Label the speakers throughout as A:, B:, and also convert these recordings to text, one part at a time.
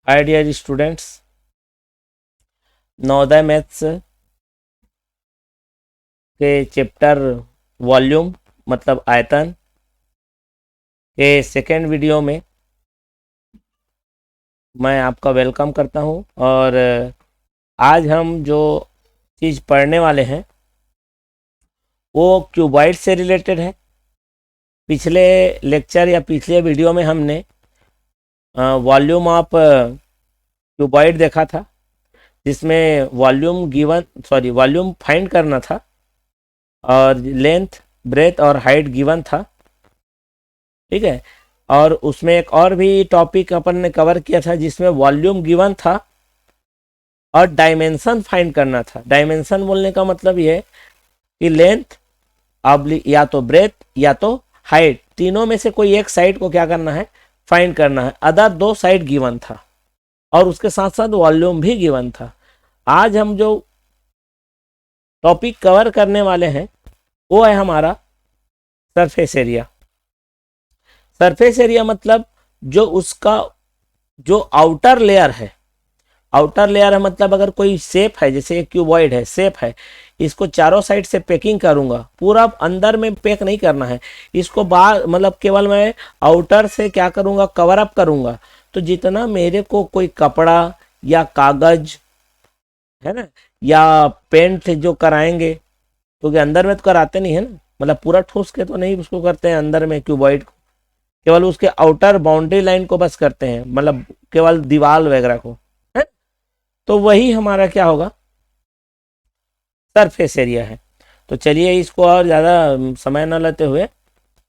A: हाय dear students, Navodaya maths के chapter volume मतलब आयतन के सेकेंड वीडियो में मैं आपका वेलकम करता हूं। और आज हम जो चीज़ पढ़ने वाले हैं वो क्यूबॉइड से रिलेटेड है। पिछले लेक्चर या पिछले वीडियो में हमने वॉल्यूम ऑफ क्यूबॉइड देखा था, जिसमें वॉल्यूम फाइंड करना था और लेंथ, ब्रेथ और हाइट गिवन था। ठीक है। और उसमें एक और भी टॉपिक अपन ने कवर किया था जिसमें वॉल्यूम गिवन था और डायमेंशन फाइंड करना था। डायमेंशन बोलने का मतलब ये है कि लेंथ या तो ब्रेथ या तो हाइट, तीनों में से कोई एक साइड को क्या करना है, फाइंड करना है। अदर दो साइड गिवन था और उसके साथ साथ वॉल्यूम भी गिवन था। आज हम जो टॉपिक कवर करने वाले हैं वो है हमारा सरफेस एरिया। सरफेस एरिया मतलब जो उसका जो आउटर लेयर है, मतलब अगर कोई शेप है, जैसे क्यूबॉइड है, शेप है, इसको चारों साइड से पैकिंग करूंगा, पूरा अंदर में पैक नहीं करना है इसको, बाहर मतलब केवल मैं आउटर से क्या करूंगा, कवर अप करूंगा। तो जितना मेरे को कोई कपड़ा या कागज है ना, या पेंट जो कराएंगे, क्योंकि अंदर में तो कराते नहीं है ना, मतलब पूरा ठूस के तो नहीं उसको करते हैं अंदर में क्यूबॉइड को, केवल उसके आउटर बाउंड्री लाइन को बस करते हैं, मतलब केवल दीवार वगैरह को है। तो वही हमारा क्या होगा, सरफेस एरिया है। तो चलिए इसको और ज़्यादा समय न लेते हुए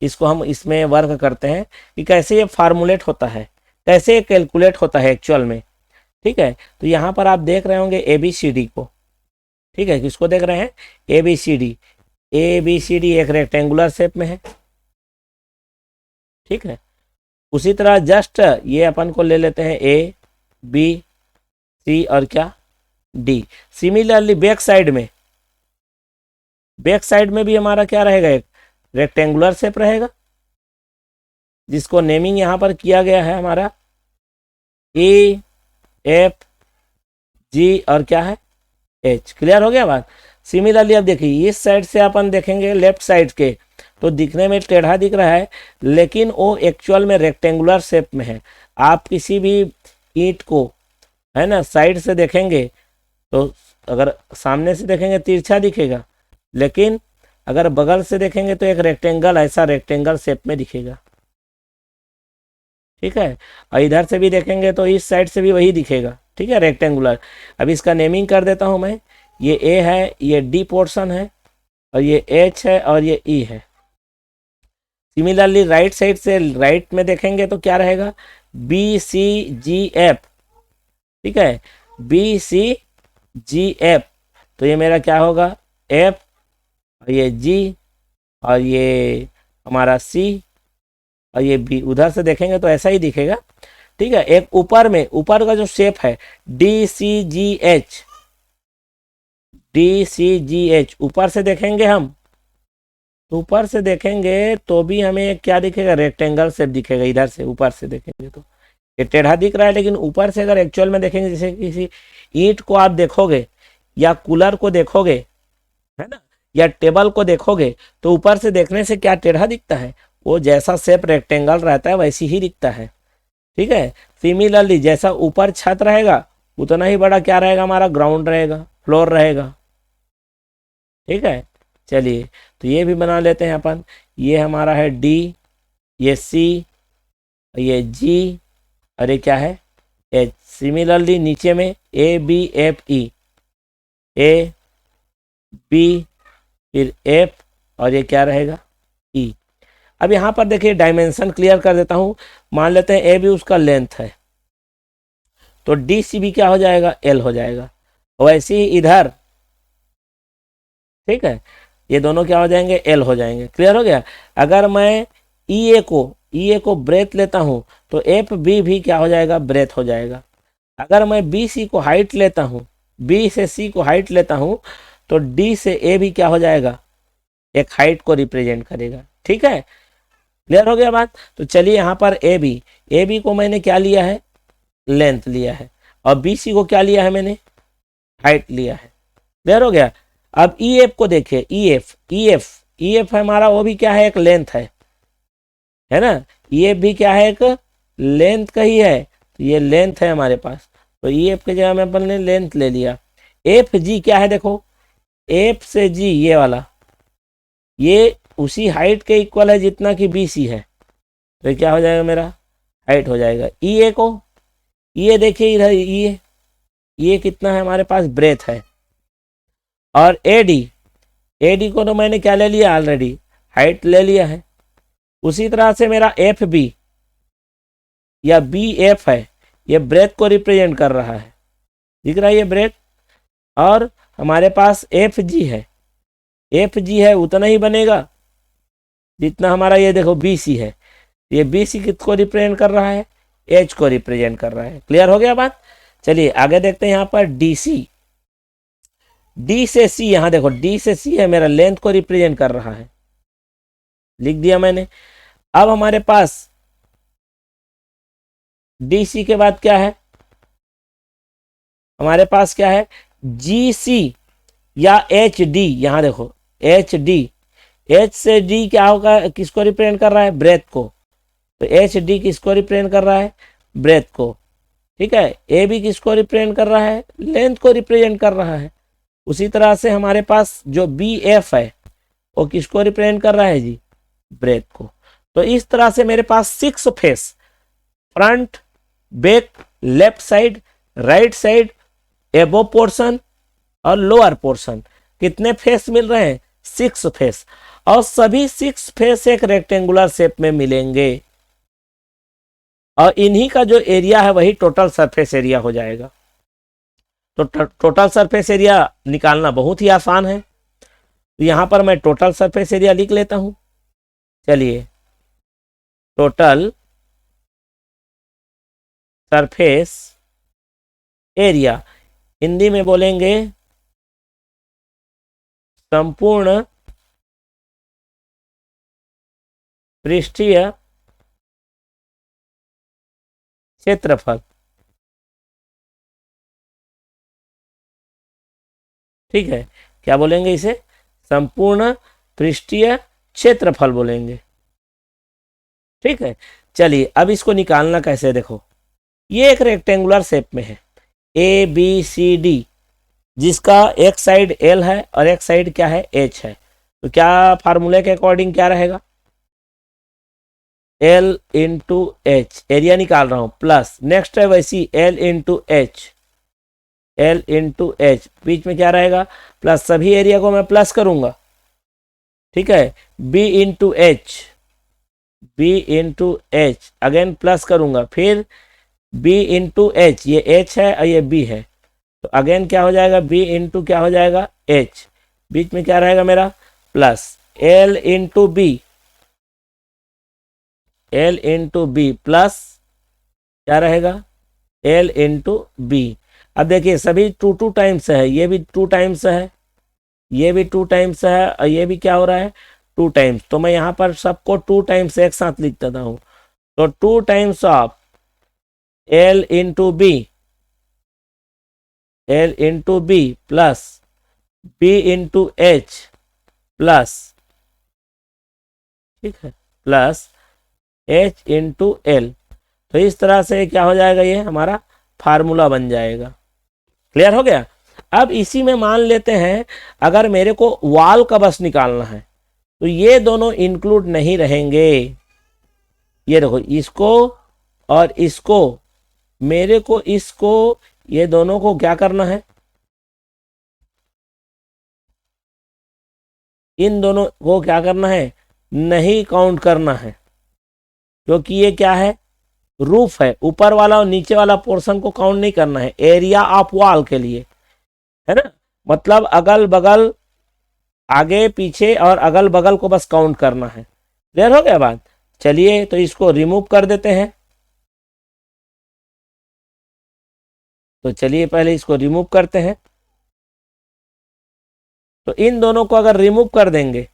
A: इसको हम इसमें वर्क करते हैं कि कैसे ये फार्मूलेट होता है, कैसे ये कैलकुलेट होता है एक्चुअल में। ठीक है। तो यहाँ पर आप देख रहे होंगे ए बी सी डी को। ठीक है, किसको देख रहे हैं, A B C D. A B C D एक रेक्टेंगुलर शेप में है। ठीक है। उसी तरह जस्ट ये अपन को ले लेते हैं ए बी सी और क्या, डी। सिमिलरली बैक साइड में भी हमारा क्या रहेगा, एक रेक्टेंगुलर शेप रहेगा, जिसको नेमिंग यहाँ पर किया गया है हमारा ए एफ जी और क्या है, एच। क्लियर हो गया बात। सिमिलरली अब देखिए इस साइड से अपन देखेंगे लेफ्ट साइड के, तो दिखने में टेढ़ा दिख रहा है, लेकिन वो एक्चुअल में रेक्टेंगुलर शेप में है। आप किसी भी ईंट को है ना साइड से देखेंगे तो अगर सामने से देखेंगे तिरछा दिखेगा, लेकिन अगर बगल से देखेंगे तो एक रेक्टेंगल, ऐसा रेक्टेंगल शेप में दिखेगा। ठीक है। और इधर से भी देखेंगे तो इस साइड से भी वही दिखेगा। ठीक है, रेक्टेंगुलर। अब इसका नेमिंग कर देता हूं मैं, ये ए है, ये डी पोर्शन है, और ये एच है और ये ई है। सिमिलरली राइट साइड से राइट में देखेंगे तो क्या रहेगा, बी सी जी एफ। ठीक है, बी सी जी एफ। तो ये मेरा क्या होगा, एफ, और ये जी, और ये हमारा सी, और ये बी। उधर से देखेंगे तो ऐसा ही दिखेगा। ठीक है। एक ऊपर का जो शेप है D C G H, D C G H, ऊपर से देखेंगे हम, तो ऊपर से देखेंगे तो भी हमें क्या दिखेगा, रेक्टेंगल शेप दिखेगा। इधर से ऊपर से देखेंगे तो ये टेढ़ा दिख रहा है, लेकिन ऊपर से अगर एक्चुअल में देखेंगे, जैसे किसी ईंट को आप देखोगे या कूलर को देखोगे है ना, या टेबल को देखोगे, तो ऊपर से देखने से क्या टेढ़ा दिखता है, वो जैसा शेप रेक्टेंगल रहता है वैसी ही दिखता है। ठीक है। सिमिलरली जैसा ऊपर छत रहेगा उतना ही बड़ा क्या रहेगा, हमारा ग्राउंड रहेगा, फ्लोर रहेगा। ठीक है। चलिए तो ये भी बना लेते हैं अपन। ये हमारा है डी, ये सी, ये जी, और ये क्या है, एच। सिमिलरली नीचे में A B F E, A B फिर एफ, और ये क्या रहेगा, ई। अब यहाँ पर देखिए डायमेंशन क्लियर कर देता हूँ। मान लेते हैं ए बी उसका लेंथ है, तो डी सी भी क्या हो जाएगा, एल हो जाएगा। वैसे ही इधर, ठीक है, ये दोनों क्या हो जाएंगे, एल हो जाएंगे। क्लियर हो गया। अगर मैं ई ए को ब्रेथ लेता हूँ तो एफ बी भी क्या हो जाएगा, ब्रेथ हो जाएगा। अगर मैं बी सी को हाइट लेता हूँ, बी से सी को हाइट लेता हूँ, तो डी से ए भी क्या हो जाएगा, एक हाइट को रिप्रेजेंट करेगा। ठीक है। क्लियर हो गया बात। तो चलिए यहाँ पर ए बी को मैंने क्या लिया है, लेंथ लिया है, और BC को क्या लिया है मैंने, हाइट लिया है। क्लियर हो गया। अब EF को देखिए, EF है हमारा, वो भी क्या है, एक लेंथ है ना। EF भी क्या है, एक लेंथ का ही है, तो ये लेंथ है हमारे पास, तो EF की जगह में अपन ने लेंथ ले लिया। FG क्या है, देखो F से G ये वाला, ये उसी हाइट के इक्वल है जितना कि BC है, तो क्या हो जाएगा, मेरा हाइट हो जाएगा। EA को, ये देखिए इधर, ये कितना है हमारे पास, ब्रेथ है। और AD को तो मैंने क्या ले लिया ऑलरेडी, हाइट ले लिया है। उसी तरह से मेरा FB या BF है, ये ब्रेथ को रिप्रेजेंट कर रहा है, दिख रहा है ये ब्रेथ। और हमारे पास FG है उतना ही बनेगा जितना हमारा ये देखो BC है, ये BC किसको रिप्रेजेंट कर रहा है, H को रिप्रेजेंट कर रहा है। क्लियर हो गया बात। चलिए आगे देखते हैं, यहाँ पर DC, D से C, यहाँ देखो D से C है, मेरा लेंथ को रिप्रेजेंट कर रहा है, लिख दिया मैंने। अब हमारे पास DC के बाद क्या है, हमारे पास क्या है, GC या HD, यहाँ देखो HD, H से D क्या होगा, किसको रिप्रेजेंट कर रहा है, ब्रेथ को, तो HD किसको रिप्रेजेंट कर रहा है, ब्रेथ को। ठीक है, AB किसको रिप्रेजेंट कर रहा है, लेंथ को रिप्रेजेंट कर रहा है। उसी तरह से हमारे पास जो BF है वो किसको रिप्रेजेंट कर रहा है जी, ब्रेथ को। तो इस तरह से मेरे पास 6 face, front, back, left side, right side, एबो पोर्शन और लोअर पोर्शन, कितने फेस मिल रहे हैं, 6 फेस। और सभी 6 फेस एक रेक्टेंगुलर शेप में मिलेंगे, और इन्हीं का जो एरिया है वही टोटल सरफेस एरिया हो जाएगा। तो टोटल सरफेस एरिया निकालना बहुत ही आसान है, तो यहां पर मैं टोटल सरफेस एरिया लिख लेता हूं। चलिए, टोटल सरफेस एरिया, हिंदी में बोलेंगे संपूर्ण पृष्ठीय क्षेत्रफल। ठीक है, क्या बोलेंगे इसे, संपूर्ण पृष्ठीय क्षेत्रफल बोलेंगे। ठीक है, चलिए अब इसको निकालना कैसे, देखो ये एक रेक्टेंगुलर शेप में है, ABCD, जिसका एक साइड L है और एक साइड क्या है, H है। तो क्या फार्मूले के अकॉर्डिंग क्या रहेगा, L इंटू H, एरिया निकाल रहा हूं, प्लस नेक्स्ट है वैसी L इंटू H, बीच में क्या रहेगा, प्लस, सभी एरिया को मैं प्लस करूंगा। ठीक है, B into H again plus करूंगा, फिर B इंटू H, ये H है और ये B है, तो अगेन क्या हो जाएगा, B इंटू क्या हो जाएगा, H, बीच में क्या रहेगा मेरा, plus L into B plus क्या रहेगा, L इंटू B। अब देखिए सभी 2 टाइम्स है, ये भी 2 टाइम्स है, ये भी 2 टाइम्स है, और ये भी क्या हो रहा है, 2 टाइम्स। तो मैं यहाँ पर सबको 2 टाइम्स एक साथ लिख देता हूँ, तो 2 times of L into B plus B into H plus, ठीक है, प्लस H इंटू L। तो इस तरह से क्या हो जाएगा, ये हमारा फार्मूला बन जाएगा। क्लियर हो गया। अब इसी में मान लेते हैं अगर मेरे को वॉल का बस निकालना है, तो ये दोनों इंक्लूड नहीं रहेंगे। ये देखो, इसको और इसको, मेरे को इसको, ये दोनों को क्या करना है, इन दोनों को क्या करना है, नहीं काउंट करना है, क्योंकि ये क्या है, रूफ है, ऊपर वाला और नीचे वाला पोर्शन को काउंट नहीं करना है एरिया ऑफ वॉल के लिए, है ना। मतलब अगल बगल, आगे पीछे और अगल बगल को बस काउंट करना है। क्लियर हो गया बात। चलिए तो इसको रिमूव कर देते हैं। तो चलिए पहले इसको रिमूव करते हैं। तो इन दोनों को अगर रिमूव कर देंगे,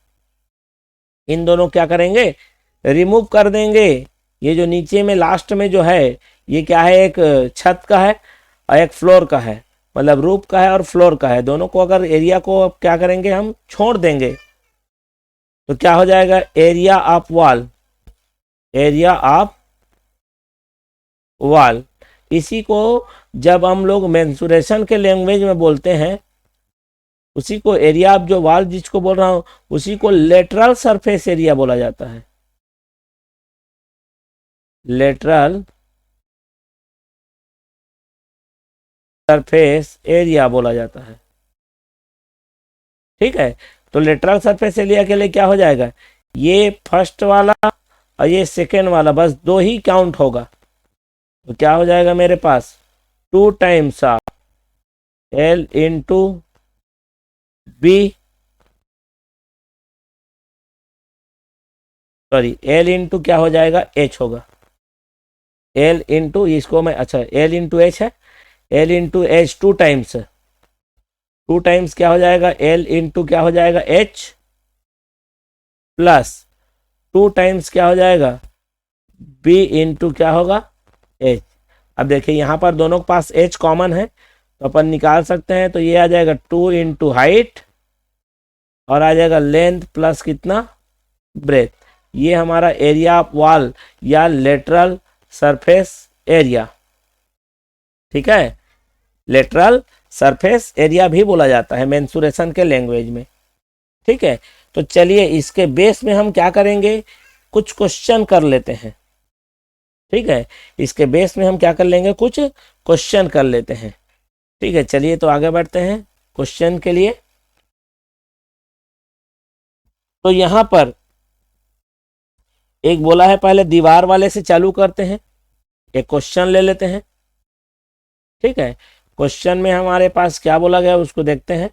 A: इन दोनों क्या करेंगे, रिमूव कर देंगे। ये जो नीचे में लास्ट में जो है, ये क्या है, एक छत का है और एक फ्लोर का है, मतलब रूफ का है और फ्लोर का है। दोनों को अगर एरिया को अब क्या करेंगे, हम छोड़ देंगे तो क्या हो जाएगा, area of wall, area of wall. इसी को जब हम लोग मेंसुरेशन के लैंग्वेज में बोलते हैं, उसी को एरिया ऑफ जो वॉल जिसको बोल रहा हूं, उसी को लेटरल सरफेस एरिया बोला जाता है, लेटरल सरफेस एरिया बोला जाता है। ठीक है, तो लेटरल सरफेस एरिया के लिए क्या हो जाएगा, ये फर्स्ट वाला और ये सेकेंड वाला, बस दो ही काउंट होगा। तो क्या हो जाएगा मेरे पास, 2 times of L into B, sorry L into क्या हो जाएगा, एच होगा, एल इंटू इसको मैं, अच्छा एल इंटू एच है, L into H 2 times, 2 times क्या हो जाएगा, एल इंटू क्या हो जाएगा, एच प्लस 2 टाइम्स क्या हो जाएगा, बी इंटू क्या होगा, एच। अब देखिए यहाँ पर दोनों के पास एच कॉमन है तो अपन निकाल सकते हैं, तो ये आ जाएगा 2 इंटू हाइट और आ जाएगा लेंथ प्लस कितना, ब्रेथ। ये हमारा एरिया ऑफ वॉल या लेटरल सरफेस एरिया। ठीक है, लेटरल सरफेस एरिया भी बोला जाता है मेंसुरेशन के लैंग्वेज में। ठीक है, तो चलिए इसके बेस में हम क्या करेंगे, कुछ क्वेश्चन कर लेते हैं। ठीक है, इसके बेस में हम क्या कर लेंगे, कुछ क्वेश्चन कर लेते हैं। ठीक है, चलिए तो आगे बढ़ते हैं क्वेश्चन के लिए। तो यहाँ पर एक बोला है, पहले दीवार वाले से चालू करते हैं, एक क्वेश्चन ले लेते हैं। ठीक है, क्वेश्चन में हमारे पास क्या बोला गया उसको देखते हैं।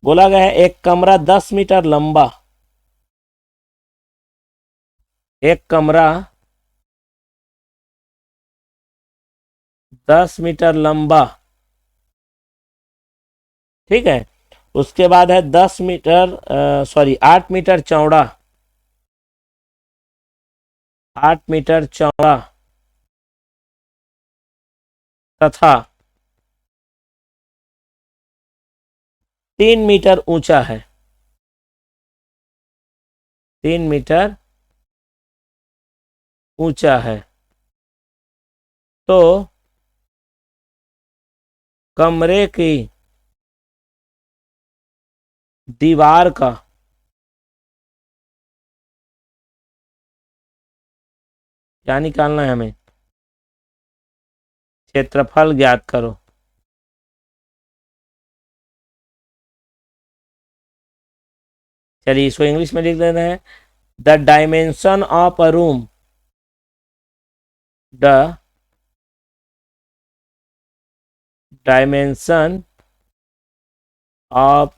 A: बोला गया है एक कमरा 10 मीटर लंबा, एक कमरा 10 मीटर लंबा। ठीक है, उसके बाद है 10 मीटर, सॉरी 8 मीटर चौड़ा, 8 मीटर चौड़ा तथा 3 मीटर ऊंचा है, 3 मीटर ऊंचा है। तो कमरे की दीवार का क्या निकालना है हमें, क्षेत्रफल ज्ञात करो। चलिए इसको इंग्लिश में लिख देते हैं, the dimension of a room, the dimension of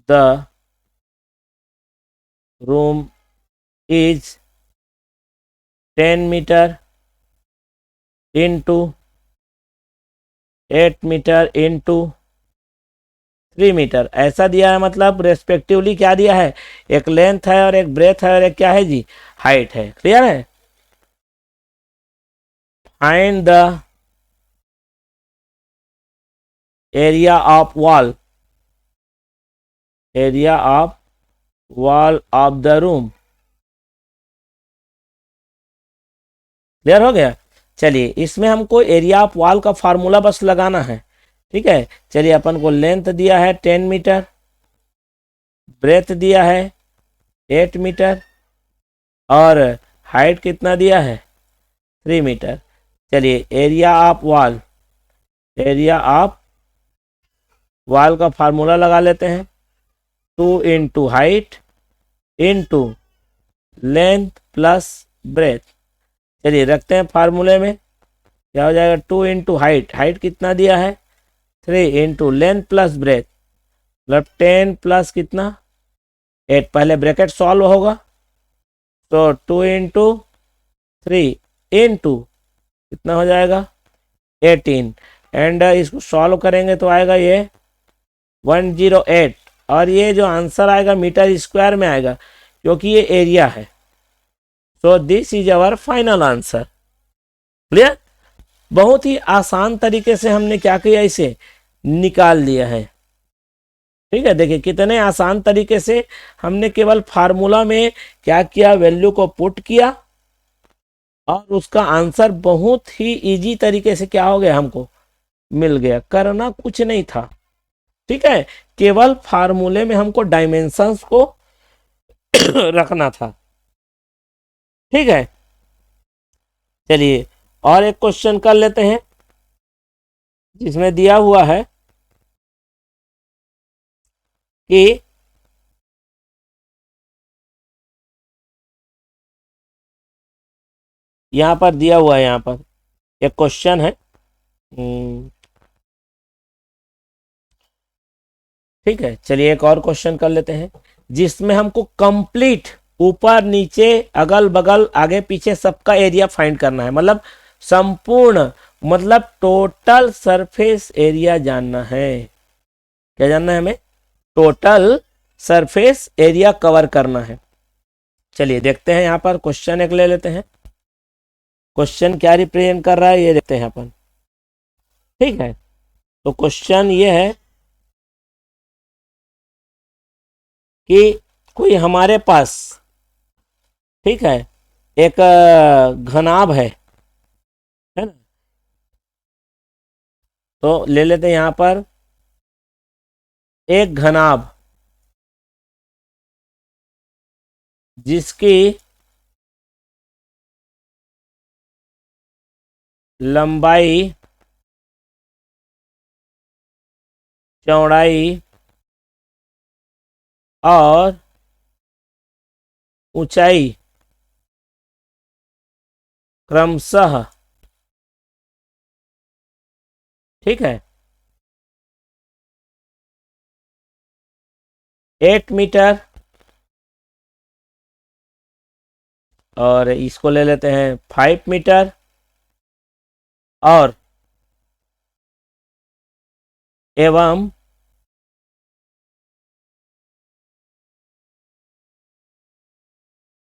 A: the room is 10 metre into 8 metre into 3 metre, ऐसा दिया है। मतलब रेस्पेक्टिवली क्या दिया है, एक लेंथ है और एक ब्रेथ है और एक क्या है जी, हाइट है। क्लियर है, find the area of wall, area of wall of the room. Clear हो गया। चलिए इसमें हमको एरिया ऑफ वॉल का फार्मूला बस लगाना है। ठीक है, चलिए अपन को लेंथ दिया है 10 मीटर, ब्रेथ दिया है 8 मीटर और हाइट कितना दिया है, 3 मीटर। चलिए area of wall, area of wall का फार्मूला लगा लेते हैं, 2 into height into length plus breadth. चलिए रखते हैं फार्मूले में, क्या हो जाएगा, 2 इंटू हाइट, हाइट कितना दिया है 3 इंटू लेंथ प्लस ब्रेथ, मतलब 10 प्लस कितना 8, पहले ब्रैकेट सॉल्व होगा तो 2 इंटू 3 इंटू कितना हो जाएगा 18, एंड इसको सॉल्व करेंगे तो आएगा ये 108, और ये जो आंसर आएगा मीटर स्क्वायर में आएगा क्योंकि ये एरिया है। So this is our final answer. Clear. बहुत ही आसान तरीके से हमने क्या किया, इसे निकाल लिया है। ठीक है, देखिए कितने आसान तरीके से हमने केवल फार्मूला में क्या किया, वैल्यू को पुट किया और उसका आंसर बहुत ही इजी तरीके से क्या हो गया, हमको मिल गया। करना कुछ नहीं था। ठीक है, केवल फार्मूले में हमको डायमेंशंस को रखना था। ठीक है, चलिए और एक क्वेश्चन कर लेते हैं जिसमें दिया हुआ है कि यहां पर दिया हुआ है, यहां पर एक क्वेश्चन है। ठीक है, चलिए एक और क्वेश्चन कर लेते हैं जिसमें हमको कंप्लीट ऊपर नीचे अगल बगल आगे पीछे सबका एरिया फाइंड करना है। मतलब संपूर्ण, मतलब टोटल सरफेस एरिया जानना है। क्या जानना है हमें, टोटल सरफेस एरिया कवर करना है। चलिए देखते हैं, यहां पर क्वेश्चन एक ले लेते हैं। क्वेश्चन क्या रिप्रेजेंट कर रहा है ये देखते हैं अपन। ठीक है, तो क्वेश्चन ये है कि कोई हमारे पास, ठीक है, एक घनाभ है ना। तो ले लेते हैं यहां पर एक घनाभ जिसकी लंबाई, चौड़ाई और ऊंचाई क्रमशः, ठीक है, 8 मीटर, और इसको ले लेते हैं 5 मीटर, और एवं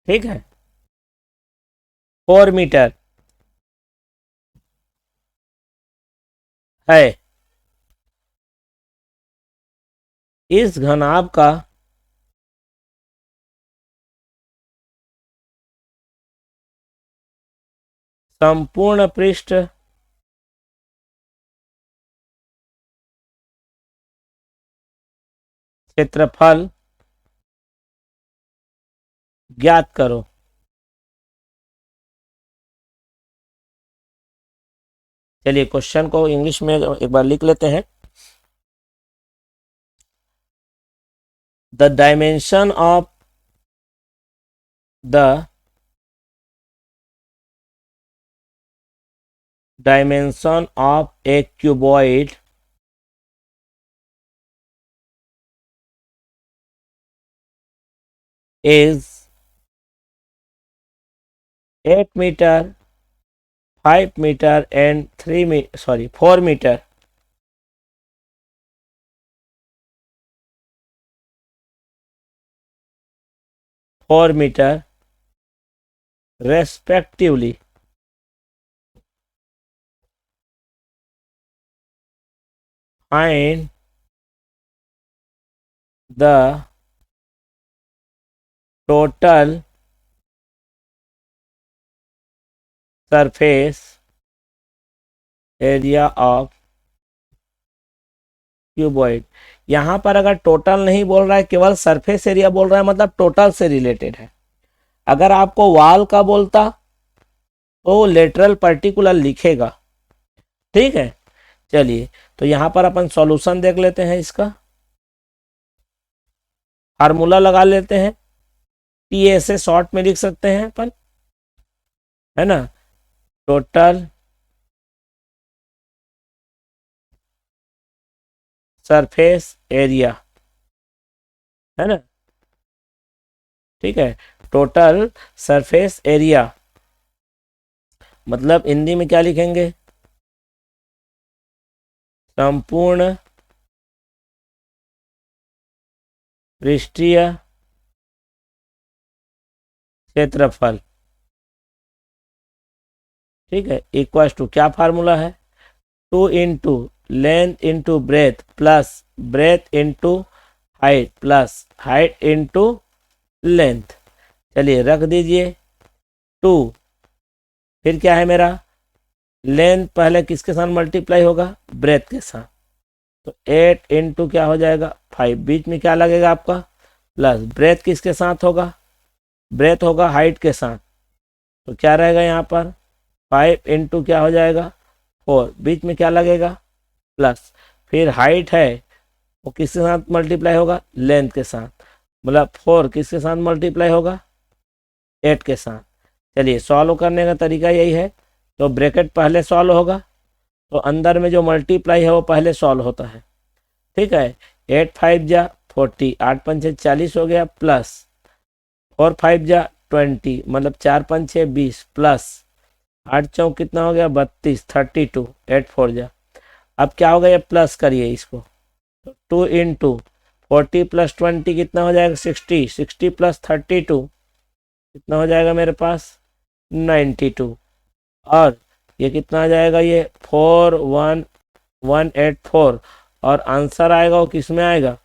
A: ठीक है 4 मीटर है। इस घनाभ का संपूर्ण पृष्ठ क्षेत्रफल ज्ञात करो। चलिए क्वेश्चन को इंग्लिश में एक बार लिख लेते हैं। The dimension of the dimension of a cuboid is 8 metre, 5 metre and 4 metre, respectively. Find the total surface area of cuboid. यहां पर अगर टोटल नहीं बोल रहा है, केवल सरफेस एरिया बोल रहा है, मतलब टोटल से रिलेटेड है। अगर आपको वाल का बोलता तो लेटरल पर्टिकुलर लिखेगा। ठीक है, चलिए तो यहां पर अपन सॉल्यूशन देख लेते हैं इसका। फार्मूला लगा लेते हैं, टी से शॉर्ट में लिख सकते हैं अपन, है ना। टोटल सरफेस एरिया, है ना। ठीक है, टोटल सरफेस एरिया मतलब हिंदी में क्या लिखेंगे, संपूर्ण पृष्ठीय क्षेत्रफल। ठीक है, इक्वल्स टू क्या फार्मूला है, 2 into length into breadth plus breadth into height plus height into length. चलिए रख दीजिए 2, फिर क्या है मेरा, लेंथ पहले किसके साथ मल्टीप्लाई होगा, ब्रेथ के साथ, तो 8 इंटू क्या हो जाएगा 5, बीच में क्या लगेगा आपका प्लस, ब्रेथ किसके साथ होगा, ब्रेथ होगा हाइट के साथ, तो क्या रहेगा यहाँ पर 5 इंटू क्या हो जाएगा 4, बीच में क्या लगेगा प्लस, फिर हाइट है वो किसके साथ मल्टीप्लाई होगा, लेंथ के साथ, मतलब 4 किसके साथ मल्टीप्लाई होगा, 8 के साथ। चलिए सॉल्व करने का तरीका यही है, तो ब्रैकेट पहले सॉल्व होगा, तो अंदर में जो मल्टीप्लाई है वो पहले सॉल्व होता है, ठीक है। 8 5 जा 40, 8 5 6 40 हो गया, प्लस 4 5 जा 20, मतलब 4 5 6 20, प्लस 8 चौक कितना हो गया 32, 32, 8 4 जा, अब क्या होगा ये प्लस करिए इसको, 2 इंटू 40 प्लस 20 कितना हो जाएगा 60, 60 प्लस 32 कितना हो जाएगा मेरे पास 92, और ये कितना आ जाएगा, ये 41184, और आंसर आएगा वो किस में आएगा,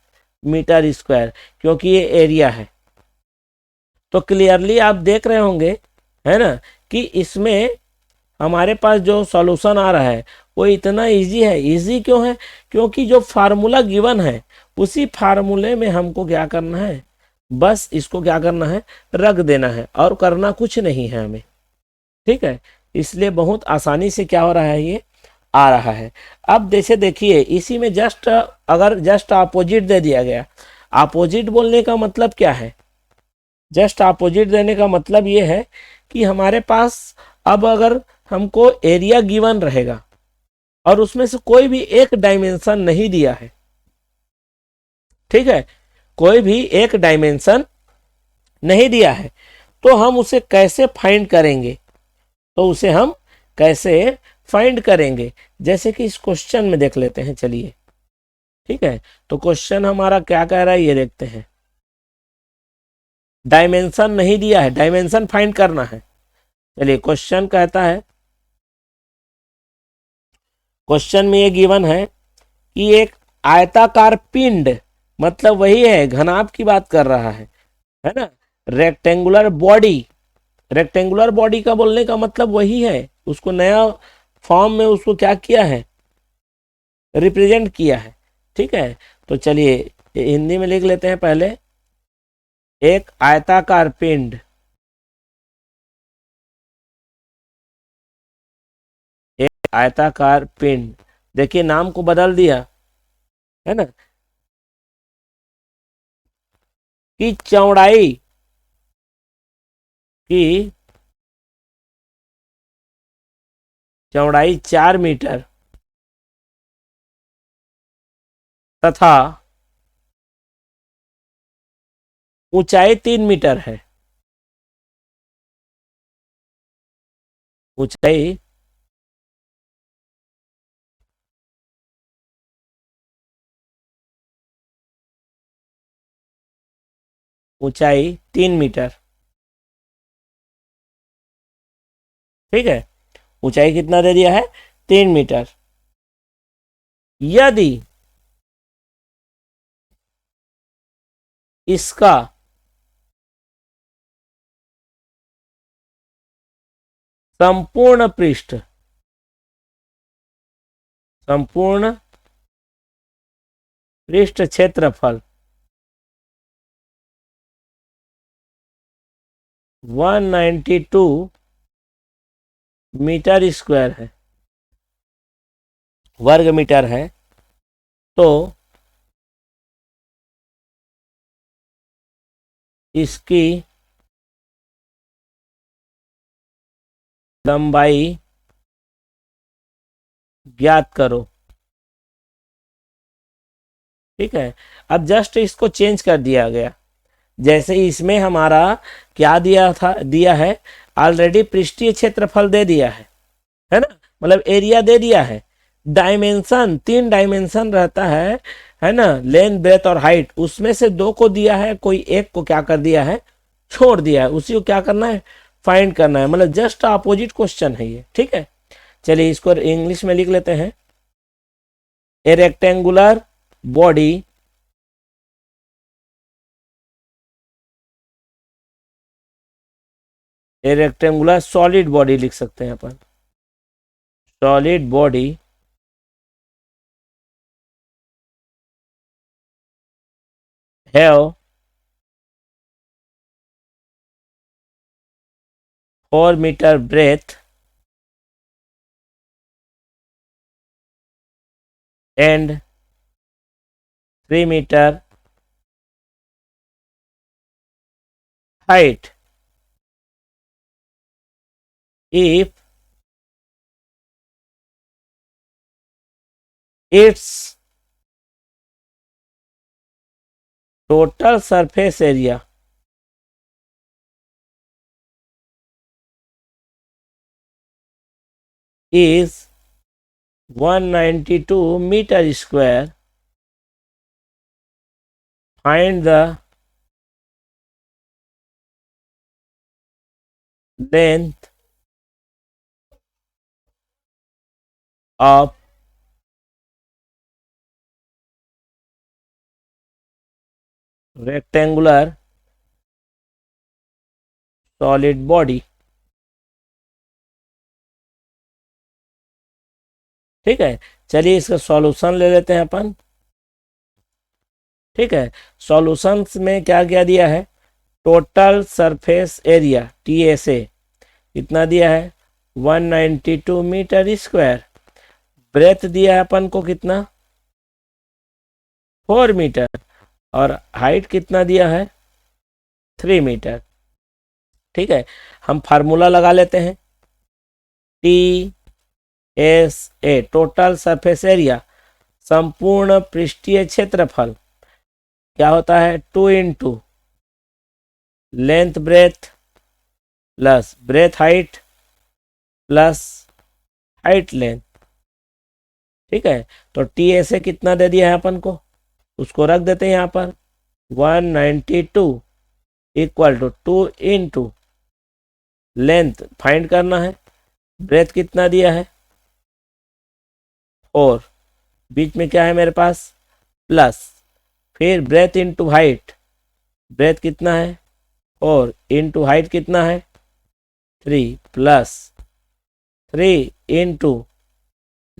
A: मीटर स्क्वायर, क्योंकि ये एरिया है। तो क्लियरली आप देख रहे होंगे है ना कि इसमें हमारे पास जो सॉल्यूशन आ रहा है वो इतना इजी है। इजी क्यों है, क्योंकि जो फार्मूला गिवन है उसी फार्मूले में हमको क्या करना है, बस इसको क्या करना है, रख देना है, और करना कुछ नहीं है हमें, ठीक है। इसलिए बहुत आसानी से क्या हो रहा है, ये आ रहा है। अब जैसे देखिए इसी में जस्ट अगर जस्ट अपोजिट दे दिया गया, अपोजिट बोलने का मतलब क्या है, जस्ट अपोजिट देने का मतलब ये है कि हमारे पास अब अगर हमको एरिया गिवन रहेगा और उसमें से कोई भी एक डायमेंशन नहीं दिया है, ठीक है, कोई भी एक डायमेंशन नहीं दिया है, तो हम उसे कैसे फाइंड करेंगे, तो उसे हम कैसे फाइंड करेंगे, जैसे कि इस क्वेश्चन में देख लेते हैं। चलिए ठीक है, तो क्वेश्चन हमारा क्या कह रहा है ये देखते हैं, डायमेंशन नहीं दिया है, डायमेंशन फाइंड करना है। चलिए क्वेश्चन कहता है, क्वेश्चन में ये गिवन है कि एक आयताकार पिंड, मतलब वही है, घनाभ की बात कर रहा है ना, रेक्टेंगुलर बॉडी, रेक्टेंगुलर बॉडी का बोलने का मतलब वही है, उसको नया फॉर्म में उसको क्या किया है, रिप्रेजेंट किया है, ठीक है। तो चलिए हिंदी में लिख लेते हैं पहले, एक आयताकार पिंड, एक आयताकार पिंड, देखिए नाम को बदल दिया है ना, की चौड़ाई की चौड़ाई 4 मीटर तथा ऊंचाई 3 मीटर है, ऊंचाई ऊंचाई 3 मीटर, ठीक है, ऊंचाई कितना दे दिया है 3 मीटर। यदि इसका संपूर्ण पृष्ठ, संपूर्ण पृष्ठ क्षेत्रफल 192 मीटर स्क्वायर है, वर्ग मीटर है, तो इसकी लंबाई ज्ञात करो, ठीक है। अब जस्ट इसको चेंज कर दिया गया, जैसे इसमें हमारा क्या दिया था, दिया है ऑलरेडी पृष्ठीय क्षेत्रफल दे दिया है ना, मतलब एरिया दे दिया है, डायमेंशन 3 डायमेंशन रहता है ना, लेंथ ब्रेथ और हाइट, उसमें से 2 को दिया है, कोई एक को क्या कर दिया है, छोड़ दिया है, उसी को क्या करना है फाइंड करना है, मतलब जस्ट अपोजिट क्वेश्चन है ये, ठीक है। चलिए इसको इंग्लिश में लिख लेते हैं। A rectangular body a rectangular solid body लिख सकते हैं अपन, solid body have 4 meter breadth and 3 meter height if its total surface area is 192 meter square. Find the length of rectangular solid body। ठीक है, चलिए इसका सॉल्यूशन ले लेते हैं अपन। ठीक है, सॉल्यूशंस में क्या क्या दिया है, टोटल सरफेस एरिया TSA कितना दिया है 192 मीटर स्क्वायर, ब्रेथ दिया है अपन को कितना 4 मीटर, और हाइट कितना दिया है 3 मीटर। ठीक है, हम फार्मूला लगा लेते हैं। TSA टोटल सरफेस एरिया, संपूर्ण पृष्ठीय क्षेत्रफल, क्या होता है 2 into length breadth plus breadth height plus height length. ठीक है, तो TSA कितना दे दिया है अपन को, उसको रख देते हैं यहाँ पर 192 equal to 2 into length find करना है, ब्रेथ कितना दिया है 4, बीच में क्या है मेरे पास प्लस, फिर ब्रेथ इंटू हाइट, ब्रेथ कितना है 4 इंटू हाइट कितना है 3 प्लस 3 इंटू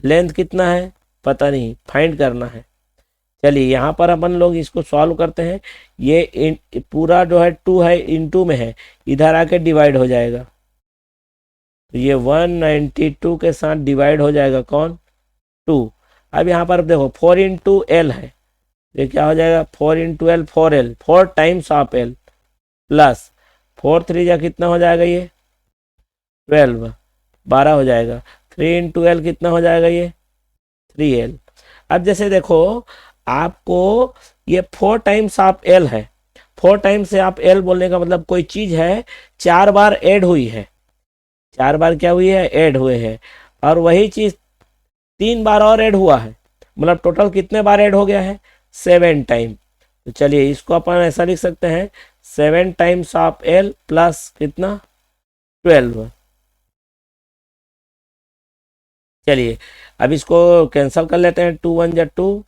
A: लेंथ कितना है पता नहीं, फाइंड करना है। चलिए यहाँ पर अपन लोग इसको सॉल्व करते हैं। ये पूरा जो है 2 है इंटू में है, इधर आके डिवाइड हो जाएगा, तो ये 192 के साथ डिवाइड हो जाएगा कौन 2। अब यहाँ पर देखो 4 इंटू एल है, ये क्या हो जाएगा 4 into L 4L, 4 times of L plus 4 3 जा कितना हो जाएगा ये 12 12 हो जाएगा, 3 इंटू एल कितना हो जाएगा ये 3L। अब जैसे देखो आपको ये 4 टाइम्स ऑफ एल है, 4 टाइम्स से आप एल बोलने का मतलब कोई चीज है 4 बार ऐड हुई है, 4 बार क्या हुई है ऐड हुए हैं, और वही चीज 3 बार और ऐड हुआ है, मतलब टोटल कितने बार ऐड हो गया है 7 टाइम। तो चलिए इसको अपन ऐसा लिख सकते हैं 7 टाइम्स ऑफ एल प्लस कितना 12। चलिए अब इसको कैंसिल कर लेते हैं, 2 1 जा 2,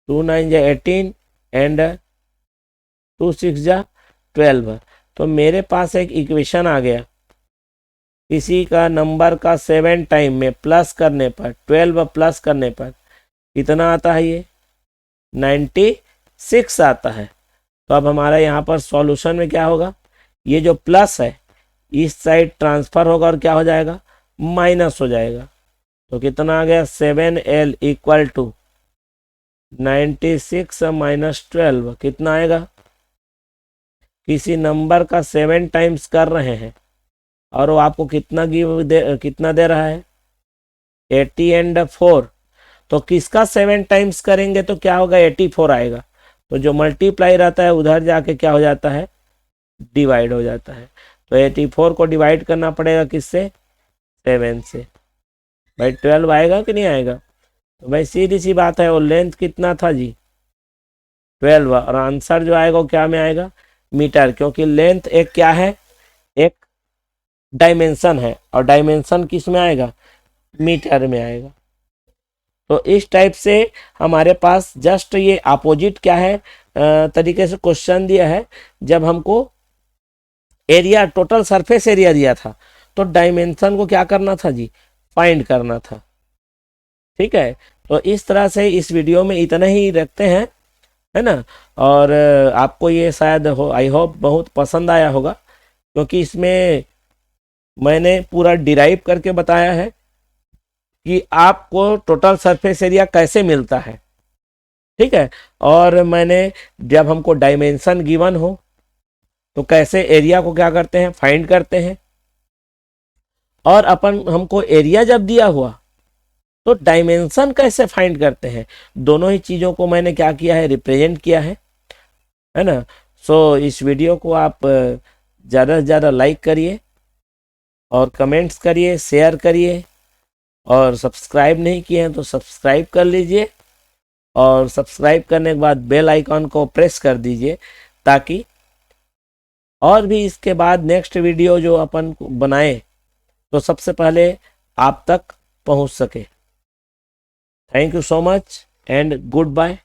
A: 2 9 जा 18 एंड 2 6 जा 12। तो मेरे पास एक इक्वेशन आ गया, किसी का नंबर का 7 टाइम में प्लस करने पर 12 प्लस करने पर कितना आता है ये 96 आता है। तो अब हमारा यहाँ पर सॉल्यूशन में क्या होगा, ये जो प्लस है इस साइड ट्रांसफर होगा और क्या हो जाएगा माइनस हो जाएगा। तो कितना आ गया 7L इक्वल टू 96 माइनस 12 कितना आएगा, किसी नंबर का 7 टाइम्स कर रहे हैं और वो आपको कितना कितना दे रहा है 80 एंड 4, तो किसका 7 टाइम्स करेंगे तो क्या होगा 84 आएगा। तो जो मल्टीप्लाई रहता है उधर जाके क्या हो जाता है डिवाइड हो जाता है। तो 84 को डिवाइड करना पड़ेगा किससे 7 से, भाई 12 आएगा कि नहीं आएगा। तो भाई सीधी सी बात है, वो लेंथ कितना था जी 12, और आंसर जो आएगा वो क्या में आएगा मीटर, क्योंकि लेंथ एक क्या है एक डायमेंशन है, और डायमेंशन किस में आएगा, मीटर में आएगा। तो इस टाइप से हमारे पास जस्ट ये अपोजिट क्या है तरीके से क्वेश्चन दिया है। जब हमको एरिया, टोटल सरफेस एरिया दिया था, तो डायमेंशन को क्या करना था जी, फाइंड करना था। ठीक है, तो इस तरह से इस वीडियो में इतना ही रखते हैं, है ना। और आपको ये शायद आई होप बहुत पसंद आया होगा, क्योंकि इसमें मैंने पूरा डिराइव करके बताया है कि आपको टोटल सरफेस एरिया कैसे मिलता है। ठीक है, और मैंने जब हमको डायमेंशन गिवन हो तो कैसे एरिया को क्या करते हैं, फाइंड करते हैं, और अपन हमको एरिया जब दिया हुआ तो डायमेंशन कैसे फाइंड करते हैं। दोनों ही चीज़ों को मैंने क्या किया है, रिप्रेजेंट किया है ना। सो इस वीडियो को आप ज़्यादा से ज़्यादा लाइक करिए और कमेंट्स करिए, शेयर करिए, और सब्सक्राइब नहीं किए हैं तो सब्सक्राइब कर लीजिए, और सब्सक्राइब करने के बाद बेल आइकॉन को प्रेस कर दीजिए, ताकि और भी इसके बाद नेक्स्ट वीडियो जो अपन बनाए तो सबसे पहले आप तक पहुंच सके। Thank you so much and good bye.